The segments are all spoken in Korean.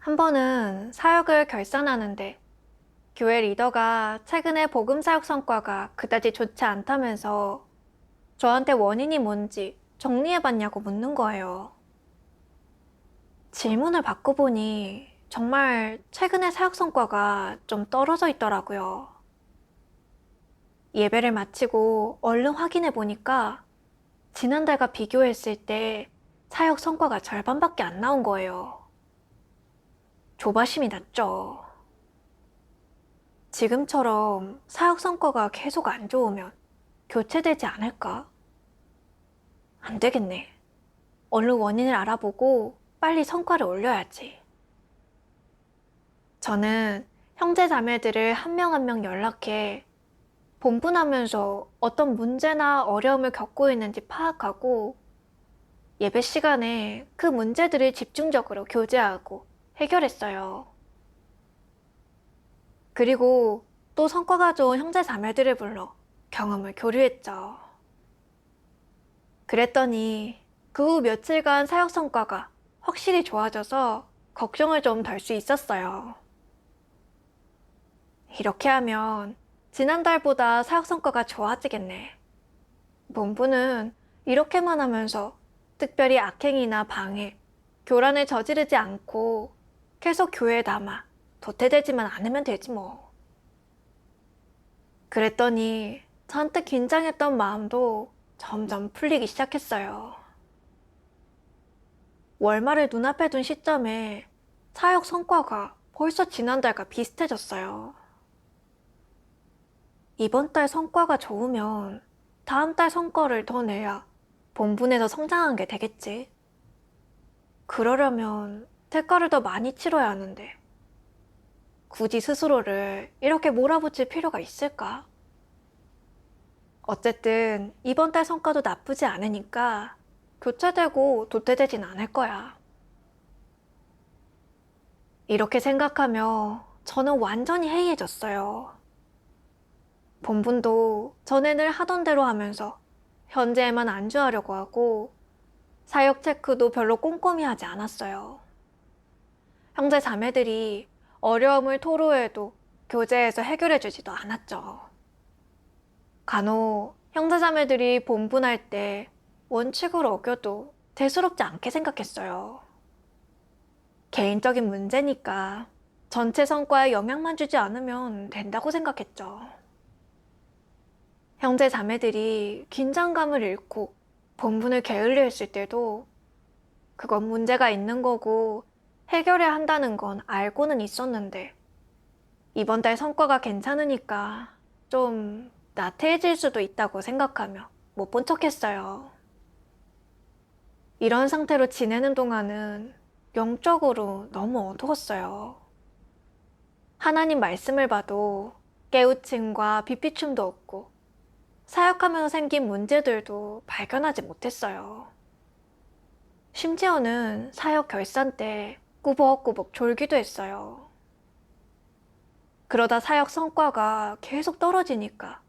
한 번은 사역을 결산하는데 교회 리더가 최근에 복음 사역 성과가 그다지 좋지 않다면서 저한테 원인이 뭔지 정리해봤냐고 묻는 거예요. 질문을 받고 보니 정말 최근에 사역 성과가 좀 떨어져 있더라고요. 예배를 마치고 얼른 확인해 보니까 지난달과 비교했을 때 사역 성과가 절반밖에 안 나온 거예요. 조바심이 났죠. 지금처럼 사역 성과가 계속 안 좋으면 교체되지 않을까? 안 되겠네. 얼른 원인을 알아보고 빨리 성과를 올려야지. 저는 형제 자매들을 한 명 한 명 연락해 본분하면서 어떤 문제나 어려움을 겪고 있는지 파악하고 예배 시간에 그 문제들을 집중적으로 교제하고 해결했어요. 그리고 또 성과가 좋은 형제 자매들을 불러 경험을 교류했죠. 그랬더니 그 후 며칠간 사역 성과가 확실히 좋아져서 걱정을 좀 덜 수 있었어요. 이렇게 하면 지난달보다 사역 성과가 좋아지겠네. 본부는 이렇게만 하면서 특별히 악행이나 방해, 교란을 저지르지 않고 계속 교회에 남아 도태되지만 않으면 되지 뭐. 그랬더니 잔뜩 긴장했던 마음도 점점 풀리기 시작했어요. 월말을 눈앞에 둔 시점에 사역 성과가 벌써 지난달과 비슷해졌어요. 이번 달 성과가 좋으면 다음 달 성과를 더 내야 본분에서 성장한 게 되겠지. 그러려면 대가를 더 많이 치러야 하는데 굳이 스스로를 이렇게 몰아붙일 필요가 있을까? 어쨌든 이번 달 성과도 나쁘지 않으니까 교체되고 도태되진 않을 거야. 이렇게 생각하며 저는 완전히 해이해졌어요. 본분도 전에 하던 대로 하면서 현재에만 안주하려고 하고 사역 체크도 별로 꼼꼼히 하지 않았어요. 형제 자매들이 어려움을 토로해도 교제에서 해결해주지도 않았죠. 간혹 형제 자매들이 본분할 때 원칙을 어겨도 대수롭지 않게 생각했어요. 개인적인 문제니까 전체 성과에 영향만 주지 않으면 된다고 생각했죠. 형제 자매들이 긴장감을 잃고 본분을 게을리 했을 때도 그건 문제가 있는 거고 해결해야 한다는 건 알고는 있었는데 이번 달 성과가 괜찮으니까 좀 나태해질 수도 있다고 생각하며 못 본 척했어요. 이런 상태로 지내는 동안은 영적으로 너무 어두웠어요. 하나님 말씀을 봐도 깨우침과 비피춤도 없고 사역하면서 생긴 문제들도 발견하지 못했어요. 심지어는 사역 결산 때 꾸벅꾸벅 졸기도 했어요. 그러다 사역 성과가 계속 떨어지니까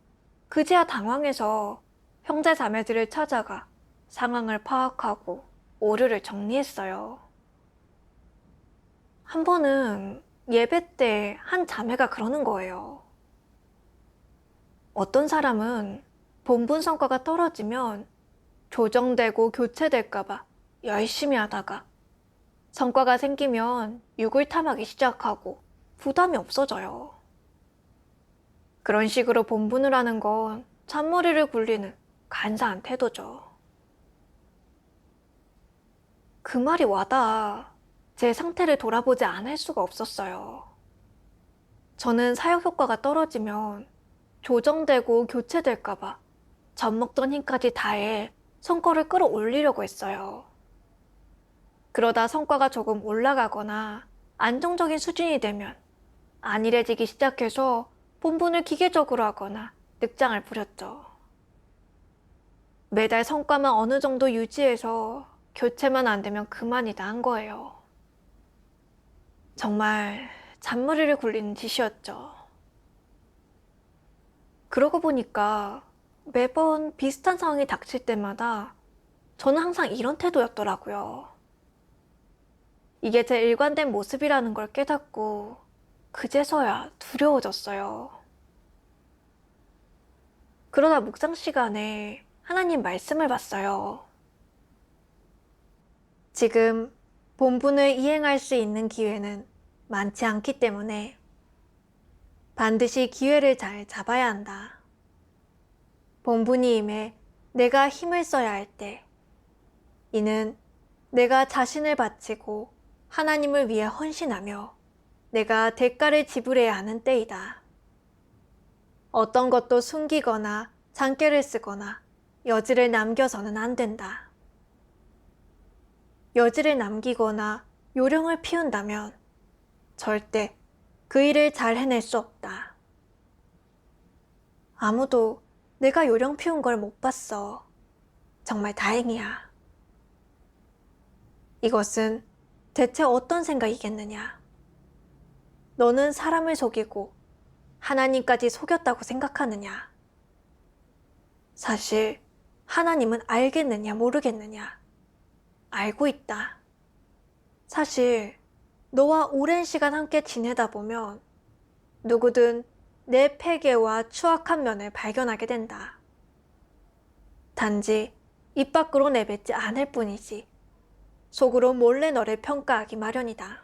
그제야 당황해서 형제 자매들을 찾아가 상황을 파악하고 오류를 정리했어요. 한 번은 예배 때 한 자매가 그러는 거예요. 어떤 사람은 본분 성과가 떨어지면 조정되고 교체될까봐 열심히 하다가 성과가 생기면 욕을 탐하기 시작하고 부담이 없어져요. 그런 식으로 본분을 하는 건 잔머리를 굴리는 간사한 태도죠. 그 말이 와닿아 제 상태를 돌아보지 않을 수가 없었어요. 저는 사역 효과가 떨어지면 조정되고 교체될까봐 젖먹던 힘까지 다해 성과를 끌어올리려고 했어요. 그러다 성과가 조금 올라가거나 안정적인 수준이 되면 안일해지기 시작해서 본분을 기계적으로 하거나 늑장을 부렸죠. 매달 성과만 어느 정도 유지해서 교체만 안 되면 그만이다 한 거예요. 정말 잔머리를 굴리는 짓이었죠. 그러고 보니까 매번 비슷한 상황이 닥칠 때마다 저는 항상 이런 태도였더라고요. 이게 제 일관된 모습이라는 걸 깨닫고 그제서야 두려워졌어요. 그러다 묵상 시간에 하나님 말씀을 봤어요. 지금 본분을 이행할 수 있는 기회는 많지 않기 때문에 반드시 기회를 잘 잡아야 한다. 본분이 임해 내가 힘을 써야 할 때, 이는 내가 자신을 바치고 하나님을 위해 헌신하며 내가 대가를 지불해야 하는 때이다. 어떤 것도 숨기거나 장깨를 쓰거나 여지를 남겨서는 안 된다. 여지를 남기거나 요령을 피운다면 절대 그 일을 잘 해낼 수 없다. 아무도 내가 요령 피운 걸 못 봤어. 정말 다행이야. 이것은 대체 어떤 생각이겠느냐? 너는 사람을 속이고 하나님까지 속였다고 생각하느냐? 사실 하나님은 알겠느냐 모르겠느냐? 알고 있다. 사실 너와 오랜 시간 함께 지내다 보면 누구든 내 패괴와 추악한 면을 발견하게 된다. 단지 입 밖으로 내뱉지 않을 뿐이지 속으로 몰래 너를 평가하기 마련이다.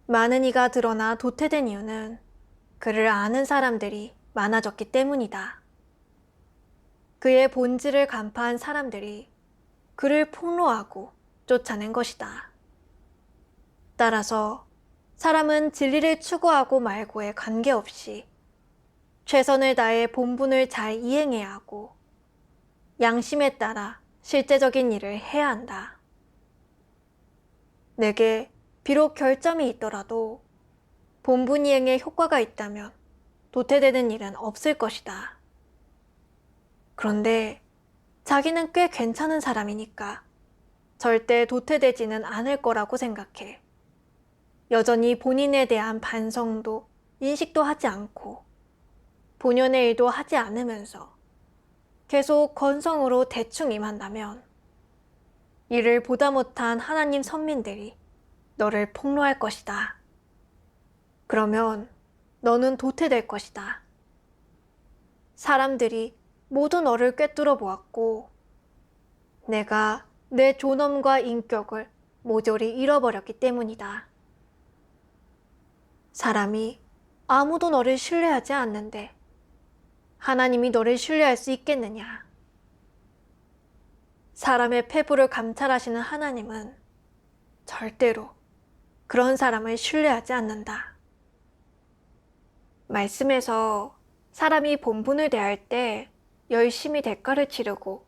많은 이가 드러나 도태된 이유는 그를 아는 사람들이 많아졌기 때문이다. 그의 본질을 간파한 사람들이 그를 폭로하고 쫓아낸 것이다. 따라서 사람은 진리를 추구하고 말고에 관계없이 최선을 다해 본분을 잘 이행해야 하고 양심에 따라 실제적인 일을 해야 한다. 내게 비록 결점이 있더라도 본분 이행에 효과가 있다면 도태되는 일은 없을 것이다. 그런데 자기는 꽤 괜찮은 사람이니까 절대 도태되지는 않을 거라고 생각해. 여전히 본인에 대한 반성도 인식도 하지 않고 본연의 일도 하지 않으면서 계속 건성으로 대충 임한다면 이를 보다 못한 하나님 선민들이 너를 폭로할 것이다. 그러면 너는 도태될 것이다. 사람들이 모두 너를 꿰뚫어 보았고 내가 내 존엄과 인격을 모조리 잃어버렸기 때문이다. 사람이 아무도 너를 신뢰하지 않는데 하나님이 너를 신뢰할 수 있겠느냐? 사람의 패부를 감찰하시는 하나님은 절대로 그런 사람을 신뢰하지 않는다. 말씀에서 사람이 본분을 대할 때 열심히 대가를 치르고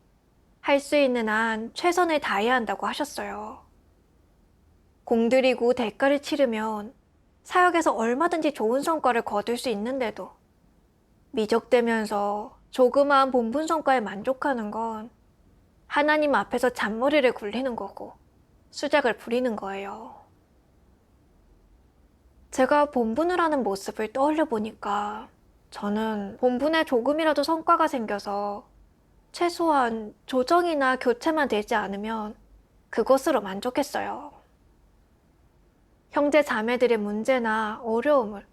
할 수 있는 한 최선을 다해야 한다고 하셨어요. 공들이고 대가를 치르면 사역에서 얼마든지 좋은 성과를 거둘 수 있는데도 미적대면서 조그마한 본분 성과에 만족하는 건 하나님 앞에서 잔머리를 굴리는 거고 수작을 부리는 거예요. 제가 본분을 하는 모습을 떠올려 보니까 저는 본분에 조금이라도 성과가 생겨서 최소한 조정이나 교체만 되지 않으면 그것으로 만족했어요. 형제 자매들의 문제나 어려움을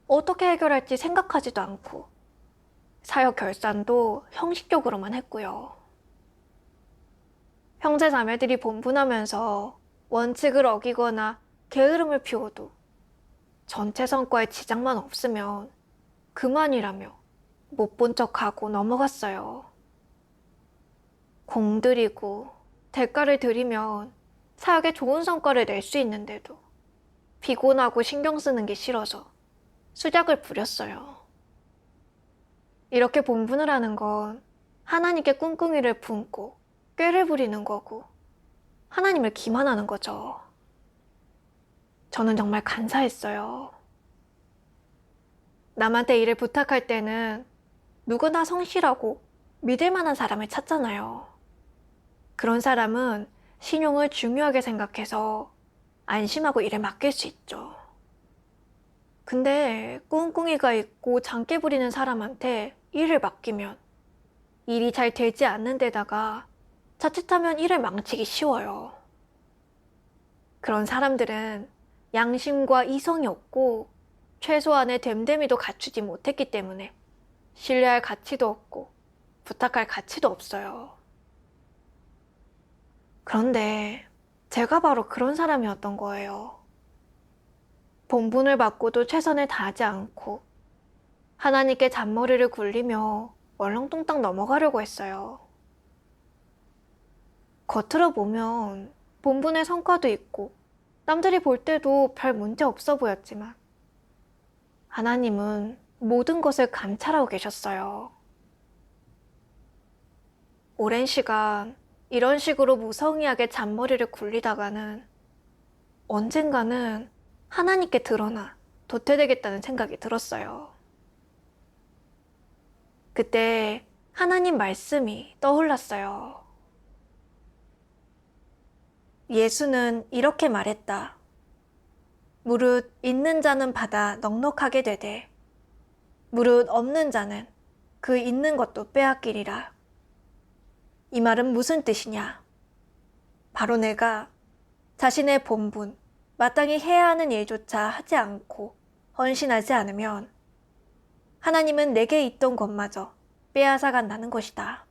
어떻게 해결할지 생각하지도 않고 사역 결산도 형식적으로만 했고요. 형제 자매들이 본분하면서 원칙을 어기거나 게으름을 피워도 전체 성과에 지장만 없으면 그만이라며 못 본 척하고 넘어갔어요. 공들이고 대가를 들이면 사역에 좋은 성과를 낼 수 있는데도 피곤하고 신경 쓰는 게 싫어서 수작을 부렸어요. 이렇게 본분을 하는 건 하나님께 꿍꿍이를 품고 꾀를 부리는 거고 하나님을 기만하는 거죠. 저는 정말 간사했어요. 남한테 일을 부탁할 때는 누구나 성실하고 믿을 만한 사람을 찾잖아요. 그런 사람은 신용을 중요하게 생각해서 안심하고 일을 맡길 수 있죠. 근데 꿍꿍이가 있고 장깨 부리는 사람한테 일을 맡기면 일이 잘 되지 않는 데다가 자칫하면 일을 망치기 쉬워요. 그런 사람들은 양심과 이성이 없고 최소한의 됨됨이도 갖추지 못했기 때문에 신뢰할 가치도 없고 부탁할 가치도 없어요. 그런데 제가 바로 그런 사람이었던 거예요. 본분을 받고도 최선을 다하지 않고 하나님께 잔머리를 굴리며 얼렁뚱땅 넘어가려고 했어요. 겉으로 보면 본분의 성과도 있고 남들이 볼 때도 별 문제 없어 보였지만 하나님은 모든 것을 감찰하고 계셨어요. 오랜 시간 이런 식으로 무성의하게 잔머리를 굴리다가는 언젠가는 하나님께 드러나 도태되겠다는 생각이 들었어요. 그때 하나님 말씀이 떠올랐어요. 예수는 이렇게 말했다. 무릇 있는 자는 받아 넉넉하게 되되 무릇 없는 자는 그 있는 것도 빼앗기리라. 이 말은 무슨 뜻이냐? 바로 내가 자신의 본분, 마땅히 해야 하는 일조차 하지 않고 헌신하지 않으면 하나님은 내게 있던 것마저 빼앗아 간다는 것이다.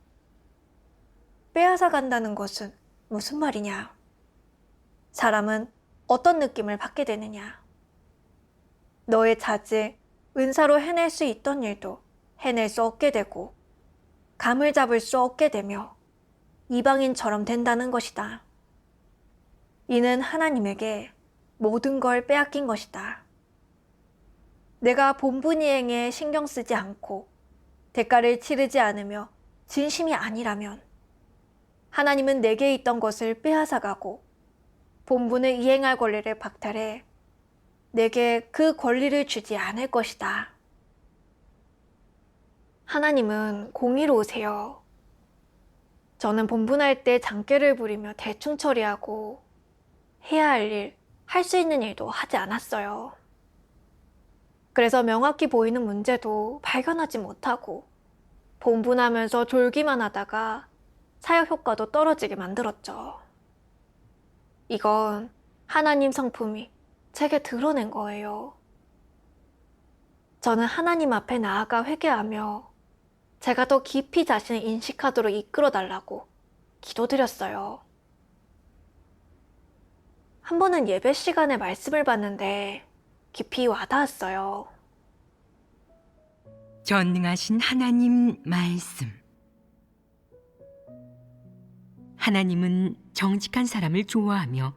빼앗아 간다는 것은 무슨 말이냐? 사람은 어떤 느낌을 받게 되느냐? 너의 자질, 은사로 해낼 수 있던 일도 해낼 수 없게 되고 감을 잡을 수 없게 되며 이방인처럼 된다는 것이다. 이는 하나님에게 모든 걸 빼앗긴 것이다. 내가 본분이행에 신경 쓰지 않고 대가를 치르지 않으며 진심이 아니라면 하나님은 내게 있던 것을 빼앗아가고 본분을 이행할 권리를 박탈해 내게 그 권리를 주지 않을 것이다. 하나님은 공의로우세요. 저는 본분할 때 장꾀를 부리며 대충 처리하고 해야 할 일, 할 수 있는 일도 하지 않았어요. 그래서 명확히 보이는 문제도 발견하지 못하고 본분하면서 졸기만 하다가 사역 효과도 떨어지게 만들었죠. 이건 하나님 성품이 제게 드러낸 거예요. 저는 하나님 앞에 나아가 회개하며 제가 더 깊이 자신을 인식하도록 이끌어달라고 기도드렸어요. 한 번은 예배 시간에 말씀을 봤는데 깊이 와닿았어요. 전능하신 하나님 말씀. 하나님은 정직한 사람을 좋아하며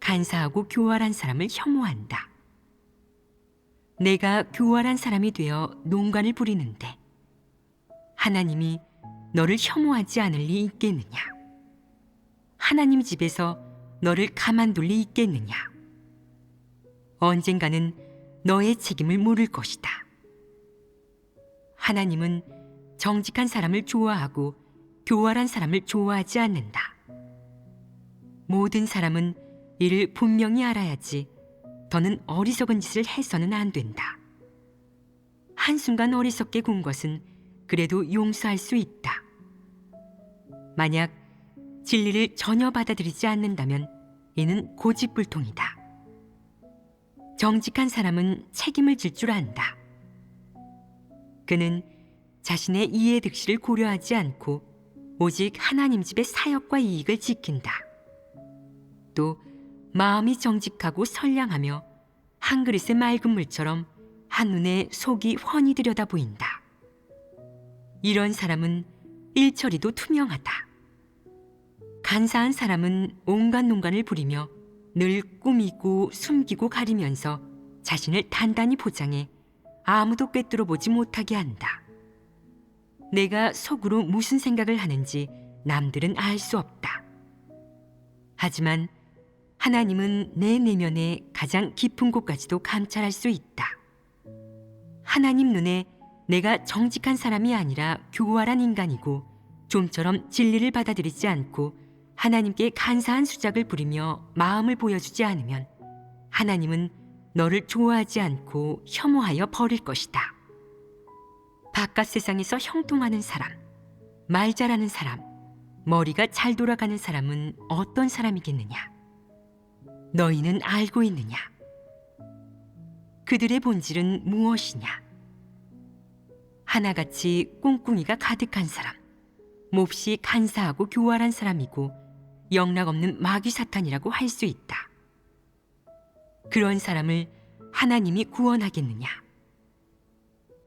간사하고 교활한 사람을 혐오한다. 내가 교활한 사람이 되어 농간을 부리는데 하나님이 너를 혐오하지 않을 리 있겠느냐? 하나님 집에서 너를 가만둘 리 있겠느냐? 언젠가는 너의 책임을 물을 것이다. 하나님은 정직한 사람을 좋아하고 교활한 사람을 좋아하지 않는다. 모든 사람은 이를 분명히 알아야지 더는 어리석은 짓을 해서는 안 된다. 한순간 어리석게 군 것은 그래도 용서할 수 있다. 만약 진리를 전혀 받아들이지 않는다면 이는 고집불통이다. 정직한 사람은 책임을 질 줄 안다. 그는 자신의 이해 득실을 고려하지 않고 오직 하나님 집의 사역과 이익을 지킨다. 또 마음이 정직하고 선량하며 한 그릇의 맑은 물처럼 한눈에 속이 훤히 들여다 보인다. 이런 사람은 일처리도 투명하다. 간사한 사람은 온갖 농간을 부리며 늘 꾸미고 숨기고 가리면서 자신을 단단히 포장해 아무도 꿰뚫어 보지 못하게 한다. 내가 속으로 무슨 생각을 하는지 남들은 알 수 없다. 하지만 하나님은 내 내면의 가장 깊은 곳까지도 감찰할 수 있다. 하나님 눈에 내가 정직한 사람이 아니라 교활한 인간이고 좀처럼 진리를 받아들이지 않고 하나님께 간사한 수작을 부리며 마음을 보여주지 않으면 하나님은 너를 좋아하지 않고 혐오하여 버릴 것이다. 바깥 세상에서 형통하는 사람, 말 잘하는 사람, 머리가 잘 돌아가는 사람은 어떤 사람이겠느냐? 너희는 알고 있느냐? 그들의 본질은 무엇이냐? 하나같이 꿍꿍이가 가득한 사람, 몹시 간사하고 교활한 사람이고 영락없는 마귀 사탄이라고 할 수 있다. 그런 사람을 하나님이 구원하겠느냐?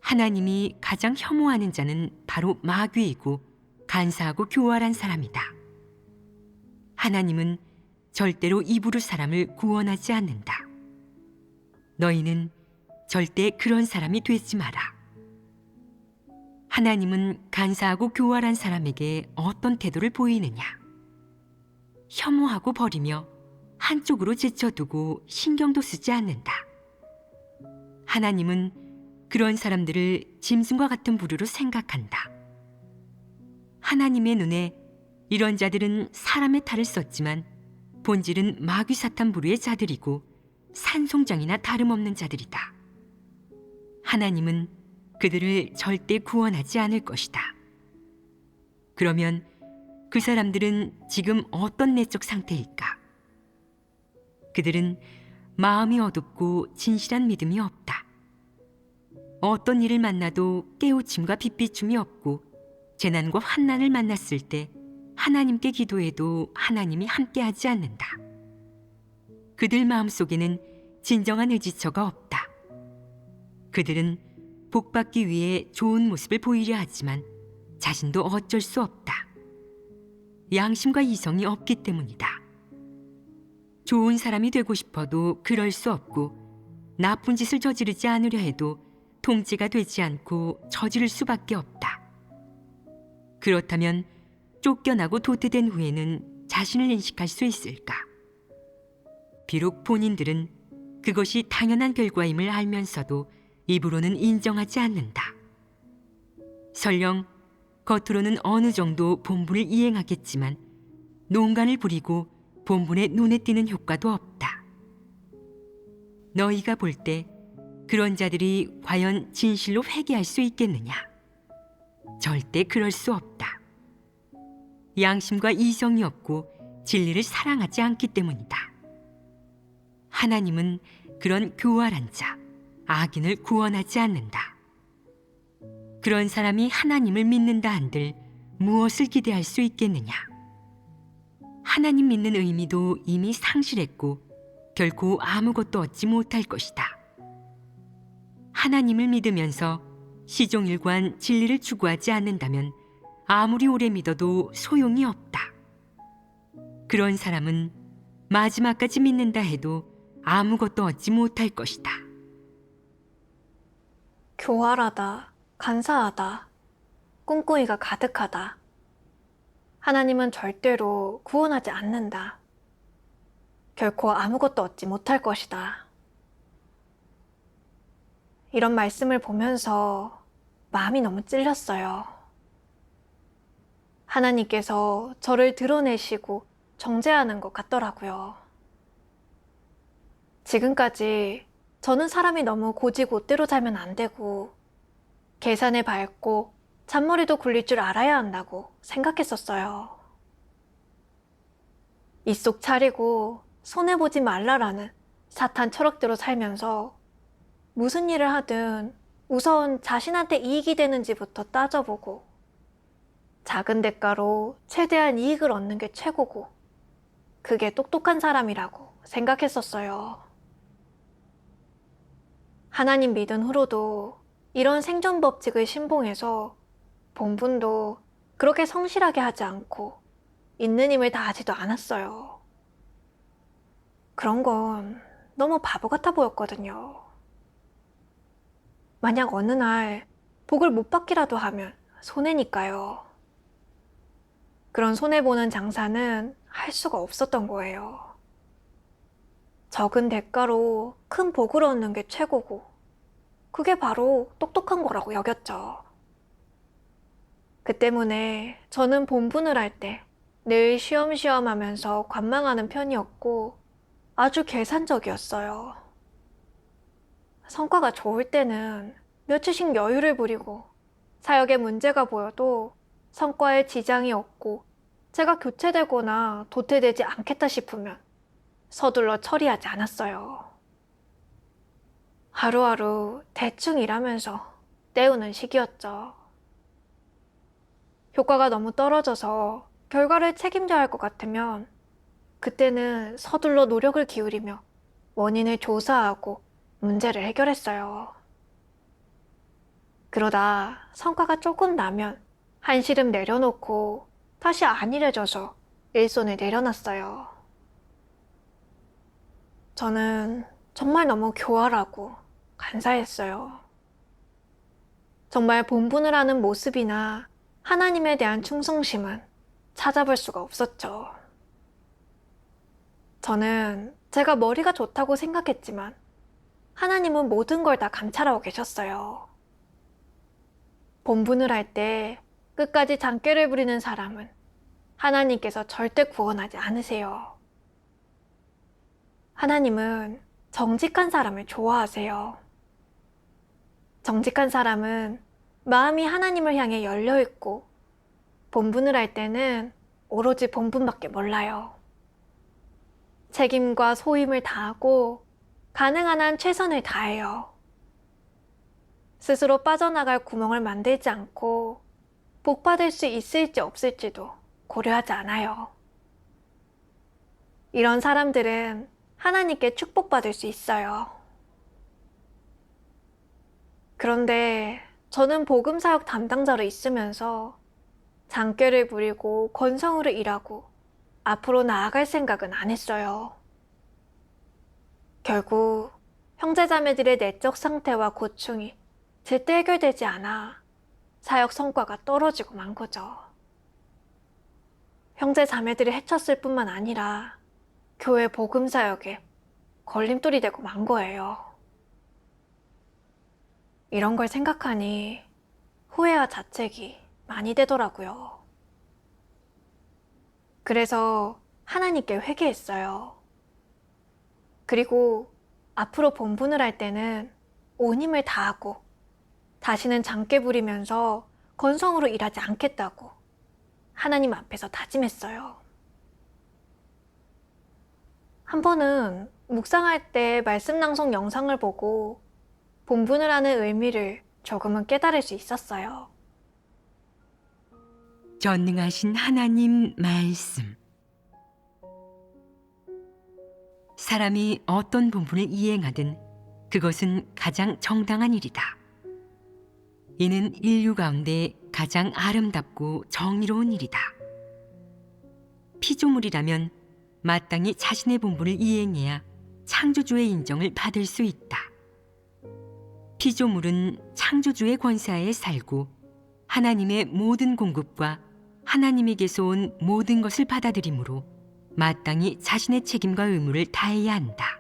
하나님이 가장 혐오하는 자는 바로 마귀이고 간사하고 교활한 사람이다. 하나님은 절대로 입으로 사람을 구원하지 않는다. 너희는 절대 그런 사람이 되지 마라. 하나님은 간사하고 교활한 사람에게 어떤 태도를 보이느냐? 혐오하고 버리며 한쪽으로 제쳐두고 신경도 쓰지 않는다. 하나님은 그런 사람들을 짐승과 같은 부류로 생각한다. 하나님의 눈에 이런 자들은 사람의 탈을 썼지만 본질은 마귀 사탄 부류의 자들이고 산송장이나 다름없는 자들이다. 하나님은 그들을 절대 구원하지 않을 것이다. 그러면 그 사람들은 지금 어떤 내적 상태일까? 그들은 마음이 어둡고 진실한 믿음이 없다. 어떤 일을 만나도 깨우침과 빛비춤이 없고 재난과 환난을 만났을 때 하나님께 기도해도 하나님이 함께하지 않는다. 그들 마음속에는 진정한 의지처가 없다. 그들은 복받기 위해 좋은 모습을 보이려 하지만 자신도 어쩔 수 없다. 양심과 이성이 없기 때문이다. 좋은 사람이 되고 싶어도 그럴 수 없고 나쁜 짓을 저지르지 않으려 해도 통제가 되지 않고 저지를 수밖에 없다. 그렇다면 쫓겨나고 도태된 후에는 자신을 인식할 수 있을까? 비록 본인들은 그것이 당연한 결과임을 알면서도 입으로는 인정하지 않는다. 설령 겉으로는 어느 정도 본분을 이행하겠지만 농간을 부리고 본분의 눈에 띄는 효과도 없다. 너희가 볼 때 그런 자들이 과연 진실로 회개할 수 있겠느냐? 절대 그럴 수 없다. 양심과 이성이 없고 진리를 사랑하지 않기 때문이다. 하나님은 그런 교활한 자, 악인을 구원하지 않는다. 그런 사람이 하나님을 믿는다 한들 무엇을 기대할 수 있겠느냐? 하나님 믿는 의미도 이미 상실했고 결코 아무것도 얻지 못할 것이다. 하나님을 믿으면서 시종일관 진리를 추구하지 않는다면 아무리 오래 믿어도 소용이 없다. 그런 사람은 마지막까지 믿는다 해도 아무것도 얻지 못할 것이다. 교활하다, 간사하다, 꿍꿍이가 가득하다. 하나님은 절대로 구원하지 않는다. 결코 아무것도 얻지 못할 것이다. 이런 말씀을 보면서 마음이 너무 찔렸어요. 하나님께서 저를 드러내시고 정죄하는 것 같더라고요. 지금까지 저는 사람이 너무 고지고대로 살면 안 되고 계산에 밝고 잔머리도 굴릴 줄 알아야 한다고 생각했었어요. 입속 차리고 손해보지 말라라는 사탄 철학대로 살면서 무슨 일을 하든 우선 자신한테 이익이 되는지부터 따져보고 작은 대가로 최대한 이익을 얻는 게 최고고 그게 똑똑한 사람이라고 생각했었어요. 하나님 믿은 후로도 이런 생존 법칙을 신봉해서 본분도 그렇게 성실하게 하지 않고 있는 힘을 다하지도 않았어요. 그런 건 너무 바보 같아 보였거든요. 만약 어느 날 복을 못 받기라도 하면 손해니까요. 그런 손해보는 장사는 할 수가 없었던 거예요. 적은 대가로 큰 복을 얻는 게 최고고 그게 바로 똑똑한 거라고 여겼죠. 그 때문에 저는 본분을 할 때 늘 쉬엄쉬엄 하면서 관망하는 편이었고 아주 계산적이었어요. 성과가 좋을 때는 며칠씩 여유를 부리고 사역에 문제가 보여도 성과에 지장이 없고 제가 교체되거나 도태되지 않겠다 싶으면 서둘러 처리하지 않았어요. 하루하루 대충 일하면서 때우는 시기였죠. 효과가 너무 떨어져서 결과를 책임져야 할 것 같으면 그때는 서둘러 노력을 기울이며 원인을 조사하고 문제를 해결했어요. 그러다 성과가 조금 나면 한시름 내려놓고 다시 안일해져서 일손을 내려놨어요. 저는 정말 너무 교활하고 간사했어요. 정말 본분을 하는 모습이나 하나님에 대한 충성심은 찾아볼 수가 없었죠. 저는 제가 머리가 좋다고 생각했지만 하나님은 모든 걸 다 감찰하고 계셨어요. 본분을 할 때 끝까지 장꾀를 부리는 사람은 하나님께서 절대 구원하지 않으세요. 하나님은 정직한 사람을 좋아하세요. 정직한 사람은 마음이 하나님을 향해 열려있고 본분을 할 때는 오로지 본분밖에 몰라요. 책임과 소임을 다하고 가능한 한 최선을 다해요. 스스로 빠져나갈 구멍을 만들지 않고 복받을 수 있을지 없을지도 고려하지 않아요. 이런 사람들은 하나님께 축복받을 수 있어요. 그런데 저는 복음사역 담당자로 있으면서 장꾀를 부리고 건성으로 일하고 앞으로 나아갈 생각은 안 했어요. 결국 형제자매들의 내적 상태와 고충이 제때 해결되지 않아 사역 성과가 떨어지고 만 거죠. 형제자매들이 해쳤을 뿐만 아니라 교회 복음사역에 걸림돌이 되고 만 거예요. 이런 걸 생각하니 후회와 자책이 많이 되더라고요. 그래서 하나님께 회개했어요. 그리고 앞으로 본분을 할 때는 온 힘을 다하고 다시는 장깨 부리면서 건성으로 일하지 않겠다고 하나님 앞에서 다짐했어요. 한 번은 묵상할 때 말씀 낭송 영상을 보고 본분을 하는 의미를 조금은 깨달을 수 있었어요. 전능하신 하나님 말씀. 사람이 어떤 본분을 이행하든 그것은 가장 정당한 일이다. 이는 인류 가운데 가장 아름답고 정의로운 일이다. 피조물이라면 마땅히 자신의 본분을 이행해야 창조주의 인정을 받을 수 있다. 피조물은 창조주의 권세하에 살고 하나님의 모든 공급과 하나님에게서 온 모든 것을 받아들이므로 마땅히 자신의 책임과 의무를 다해야 한다.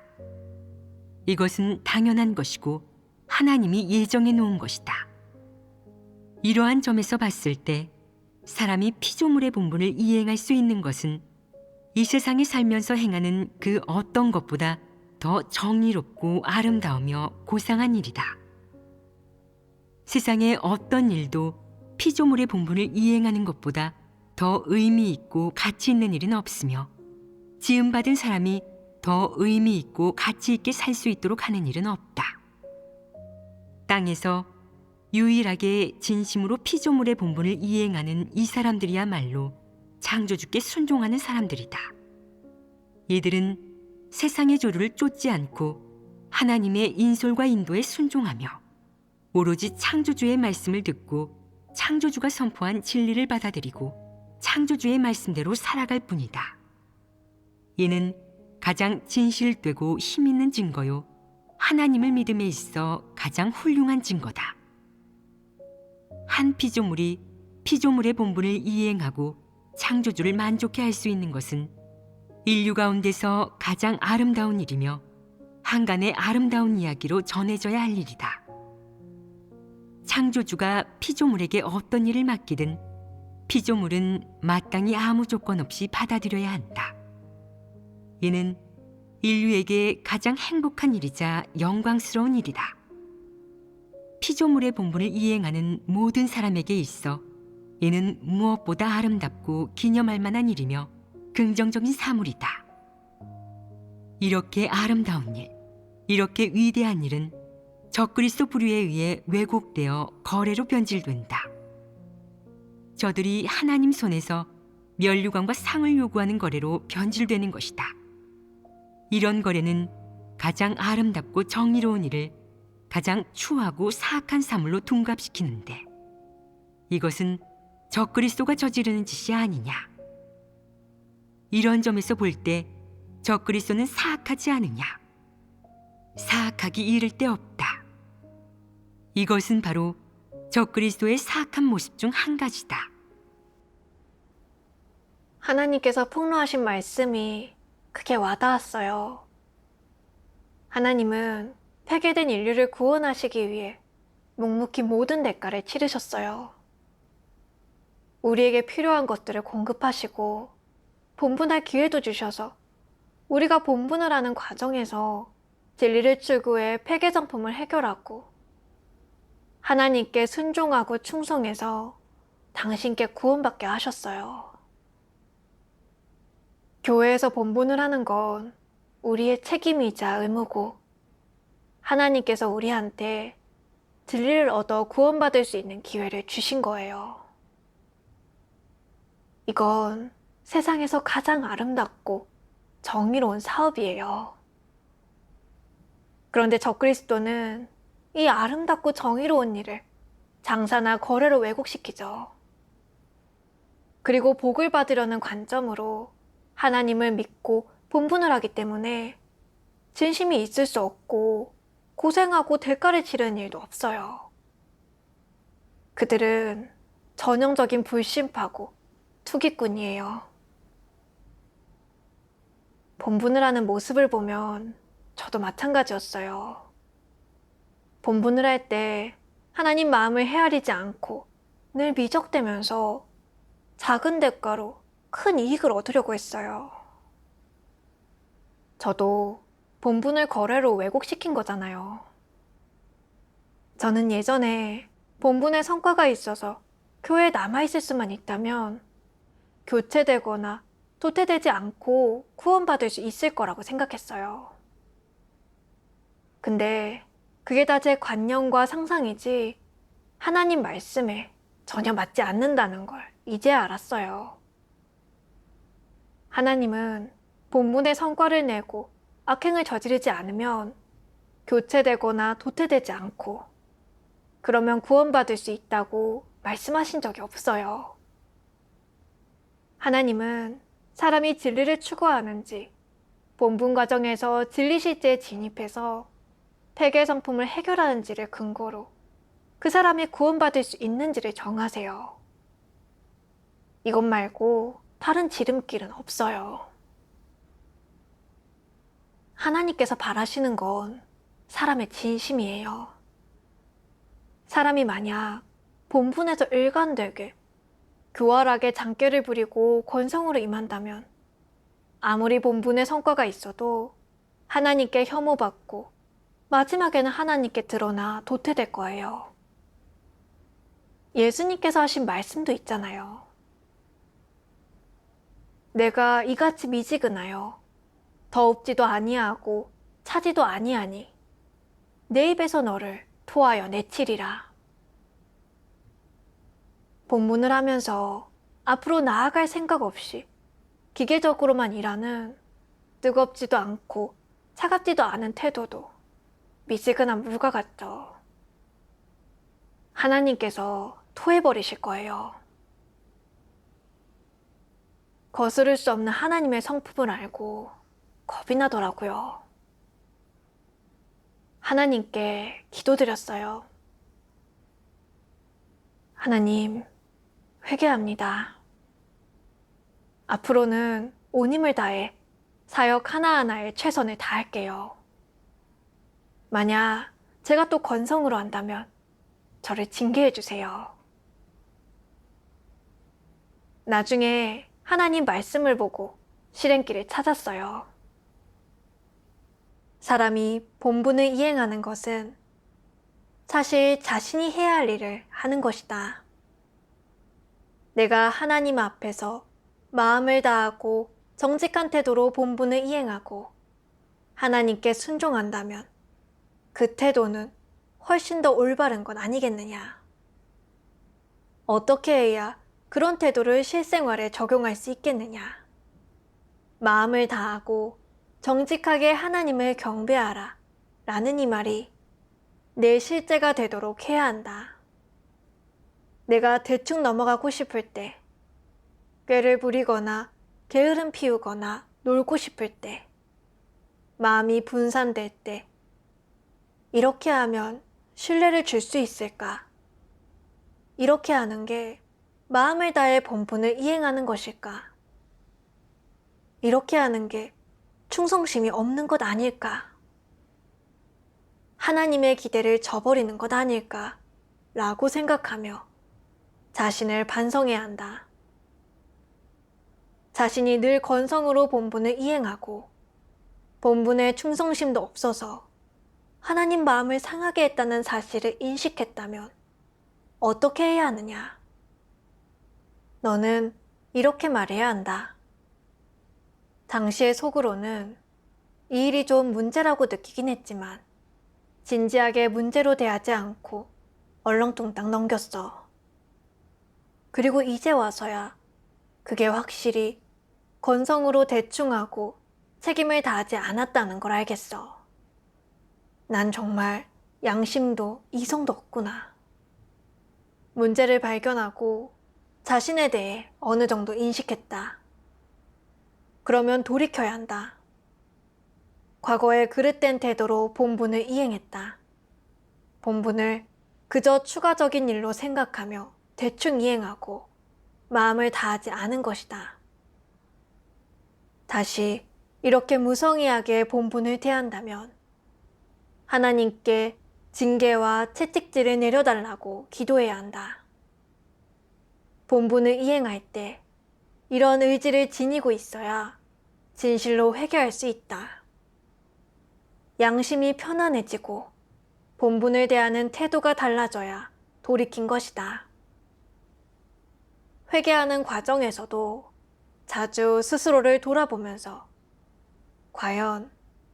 이것은 당연한 것이고 하나님이 예정해 놓은 것이다. 이러한 점에서 봤을 때 사람이 피조물의 본분을 이행할 수 있는 것은 이 세상에 살면서 행하는 그 어떤 것보다 더 정의롭고 아름다우며 고상한 일이다. 세상의 어떤 일도 피조물의 본분을 이행하는 것보다 더 의미 있고 가치 있는 일은 없으며 지음받은 사람이 더 의미 있고 가치 있게 살 수 있도록 하는 일은 없다. 땅에서 유일하게 진심으로 피조물의 본분을 이행하는 이 사람들이야말로 창조주께 순종하는 사람들이다. 이들은 세상의 조류를 쫓지 않고 하나님의 인솔과 인도에 순종하며 오로지 창조주의 말씀을 듣고 창조주가 선포한 진리를 받아들이고 창조주의 말씀대로 살아갈 뿐이다. 이는 가장 진실되고 힘 있는 증거요 하나님을 믿음에 있어 가장 훌륭한 증거다. 한 피조물이 피조물의 본분을 이행하고 창조주를 만족해 할 수 있는 것은 인류 가운데서 가장 아름다운 일이며 한간의 아름다운 이야기로 전해져야 할 일이다. 창조주가 피조물에게 어떤 일을 맡기든 피조물은 마땅히 아무 조건 없이 받아들여야 한다. 이는 인류에게 가장 행복한 일이자 영광스러운 일이다. 피조물의 본분을 이행하는 모든 사람에게 있어 이는 무엇보다 아름답고 기념할 만한 일이며 긍정적인 사물이다. 이렇게 아름다운 일, 이렇게 위대한 일은 적그리스도 부류에 의해 왜곡되어 거래로 변질된다. 저들이 하나님 손에서 면류관과 상을 요구하는 거래로 변질되는 것이다. 이런 거래는 가장 아름답고 정의로운 일을 가장 추하고 사악한 사물로 둔갑시키는데, 이것은 적그리스도가 저지르는 짓이 아니냐. 이런 점에서 볼 때 적그리스도는 사악하지 않으냐. 사악하기 이를 데 없다. 이것은 바로 적그리스도의 사악한 모습 중 한 가지다. 하나님께서 폭로하신 말씀이 크게 와닿았어요. 하나님은 폐괴된 인류를 구원하시기 위해 묵묵히 모든 대가를 치르셨어요. 우리에게 필요한 것들을 공급하시고 본분할 기회도 주셔서 우리가 본분을 하는 과정에서 진리를 추구해 폐괴정품을 해결하고 하나님께 순종하고 충성해서 당신께 구원받게 하셨어요. 교회에서 본분을 하는 건 우리의 책임이자 의무고 하나님께서 우리한테 진리를 얻어 구원받을 수 있는 기회를 주신 거예요. 이건 세상에서 가장 아름답고 정의로운 사업이에요. 그런데 적그리스도는 이 아름답고 정의로운 일을 장사나 거래로 왜곡시키죠. 그리고 복을 받으려는 관점으로 하나님을 믿고 본분을 하기 때문에 진심이 있을 수 없고 고생하고 대가를 치르는 일도 없어요. 그들은 전형적인 불신파고 투기꾼이에요. 본분을 하는 모습을 보면 저도 마찬가지였어요. 본분을 할 때 하나님 마음을 헤아리지 않고 늘 미적대면서 작은 대가로 큰 이익을 얻으려고 했어요. 저도 본분을 거래로 왜곡시킨 거잖아요. 저는 예전에 본분의 성과가 있어서 교회에 남아있을 수만 있다면 교체되거나 도태되지 않고 구원받을 수 있을 거라고 생각했어요. 근데 그게 다 제 관념과 상상이지 하나님 말씀에 전혀 맞지 않는다는 걸 이제 알았어요. 하나님은 본분의 성과를 내고 악행을 저지르지 않으면 교체되거나 도태되지 않고 그러면 구원받을 수 있다고 말씀하신 적이 없어요. 하나님은 사람이 진리를 추구하는지 본분 과정에서 진리 실제에 진입해서 폐괴 성품을 해결하는지를 근거로 그 사람이 구원받을 수 있는지를 정하세요. 이것 말고 다른 지름길은 없어요. 하나님께서 바라시는 건 사람의 진심이에요. 사람이 만약 본분에서 일관되게 교활하게 장깨를 부리고 권성으로 임한다면 아무리 본분의 성과가 있어도 하나님께 혐오받고 마지막에는 하나님께 드러나 도태될 거예요. 예수님께서 하신 말씀도 있잖아요. 내가 이같이 미지근하여 더웁지도 아니하고 차지도 아니하니 내 입에서 너를 토하여 내치리라. 본문을 하면서 앞으로 나아갈 생각 없이 기계적으로만 일하는 뜨겁지도 않고 차갑지도 않은 태도도 미지근한 물과 같죠. 하나님께서 토해버리실 거예요. 거스를 수 없는 하나님의 성품을 알고 겁이 나더라고요. 하나님께 기도드렸어요. 하나님, 회개합니다. 앞으로는 온 힘을 다해 사역 하나하나에 최선을 다할게요. 만약 제가 또 건성으로 한다면 저를 징계해 주세요. 나중에 하나님 말씀을 보고 실행길을 찾았어요. 사람이 본분을 이행하는 것은 사실 자신이 해야 할 일을 하는 것이다. 내가 하나님 앞에서 마음을 다하고 정직한 태도로 본분을 이행하고 하나님께 순종한다면 그 태도는 훨씬 더 올바른 것 아니겠느냐. 어떻게 해야 그런 태도를 실생활에 적용할 수 있겠느냐. 마음을 다하고 정직하게 하나님을 경배하라 라는 이 말이 내 실제가 되도록 해야 한다. 내가 대충 넘어가고 싶을 때, 꾀를 부리거나 게으름 피우거나 놀고 싶을 때, 마음이 분산될 때, 이렇게 하면 신뢰를 줄 수 있을까? 이렇게 하는 게 마음을 다해 본분을 이행하는 것일까? 이렇게 하는 게 충성심이 없는 것 아닐까? 하나님의 기대를 저버리는 것 아닐까? 라고 생각하며 자신을 반성해야 한다. 자신이 늘 건성으로 본분을 이행하고 본분에 충성심도 없어서 하나님 마음을 상하게 했다는 사실을 인식했다면 어떻게 해야 하느냐? 너는 이렇게 말해야 한다. 당시의 속으로는 이 일이 좀 문제라고 느끼긴 했지만 진지하게 문제로 대하지 않고 얼렁뚱땅 넘겼어. 그리고 이제 와서야 그게 확실히 건성으로 대충하고 책임을 다하지 않았다는 걸 알겠어. 난 정말 양심도 이성도 없구나. 문제를 발견하고 자신에 대해 어느 정도 인식했다. 그러면 돌이켜야 한다. 과거의 그릇된 태도로 본분을 이행했다. 본분을 그저 추가적인 일로 생각하며 대충 이행하고 마음을 다하지 않은 것이다. 다시 이렇게 무성의하게 본분을 대한다면 하나님께 징계와 채찍질을 내려달라고 기도해야 한다. 본분을 이행할 때 이런 의지를 지니고 있어야 진실로 회개할 수 있다. 양심이 편안해지고 본분을 대하는 태도가 달라져야 돌이킨 것이다. 회개하는 과정에서도 자주 스스로를 돌아보면서 과연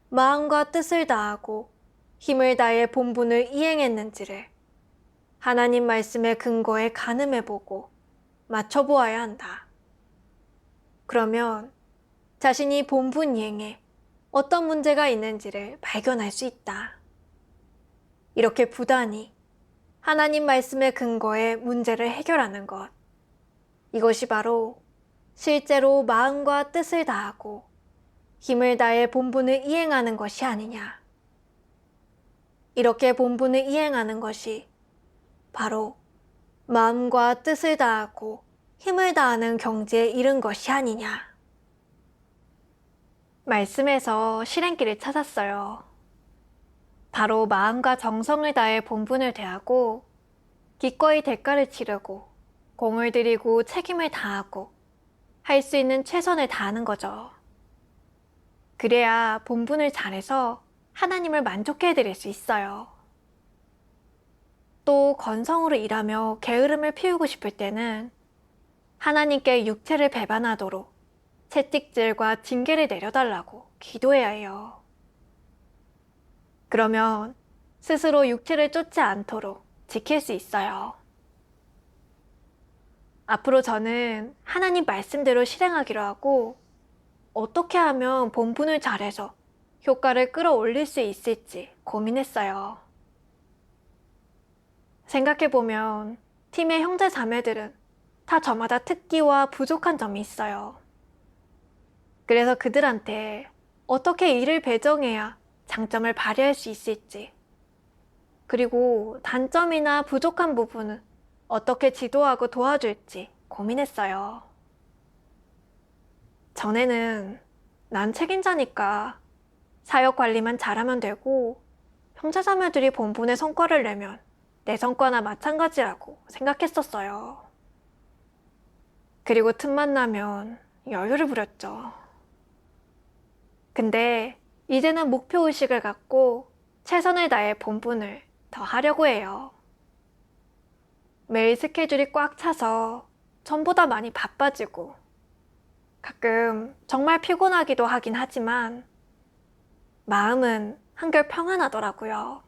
마음과 뜻을 다하고 힘을 다해 본분을 이행했는지를 하나님 말씀의 근거에 가늠해보고 맞춰보아야 한다. 그러면 자신이 본분 이행에 어떤 문제가 있는지를 발견할 수 있다. 이렇게 부단히 하나님 말씀의 근거에 문제를 해결하는 것. 이것이 바로 실제로 마음과 뜻을 다하고 힘을 다해 본분을 이행하는 것이 아니냐. 이렇게 본분을 이행하는 것이 바로 마음과 뜻을 다하고 힘을 다하는 경지에 이른 것이 아니냐. 말씀에서 실행길을 찾았어요. 바로 마음과 정성을 다해 본분을 대하고 기꺼이 대가를 치르고 공을 들이고 책임을 다하고 할 수 있는 최선을 다하는 거죠. 그래야 본분을 잘해서 하나님을 만족해 해드릴 수 있어요. 또 건성으로 일하며 게으름을 피우고 싶을 때는 하나님께 육체를 배반하도록 채찍질과 징계를 내려달라고 기도해야 해요. 그러면 스스로 육체를 쫓지 않도록 지킬 수 있어요. 앞으로 저는 하나님 말씀대로 실행하기로 하고 어떻게 하면 본분을 잘해서 효과를 끌어올릴 수 있을지 고민했어요. 생각해보면 팀의 형제 자매들은 다 저마다 특기와 부족한 점이 있어요. 그래서 그들한테 어떻게 일을 배정해야 장점을 발휘할 수 있을지, 그리고 단점이나 부족한 부분은 어떻게 지도하고 도와줄지 고민했어요. 전에는 난 책임자니까 사역 관리만 잘하면 되고 형제자매들이 본분의 성과를 내면 내 성과나 마찬가지라고 생각했었어요. 그리고 틈만 나면 여유를 부렸죠. 근데 이제는 목표의식을 갖고 최선을 다해 본분을 더 하려고 해요. 매일 스케줄이 꽉 차서 전보다 많이 바빠지고 가끔 정말 피곤하기도 하긴 하지만 마음은 한결 평안하더라고요.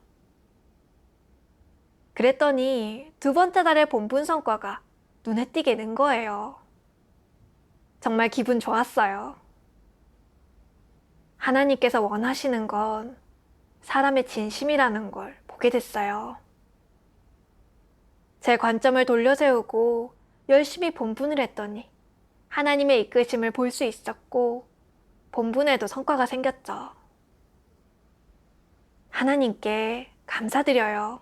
그랬더니 두 번째 달의 본분 성과가 눈에 띄게 는 거예요. 정말 기분 좋았어요. 하나님께서 원하시는 건 사람의 진심이라는 걸 보게 됐어요. 제 관점을 돌려세우고 열심히 본분을 했더니 하나님의 이끄심을 볼 수 있었고 본분에도 성과가 생겼죠. 하나님께 감사드려요.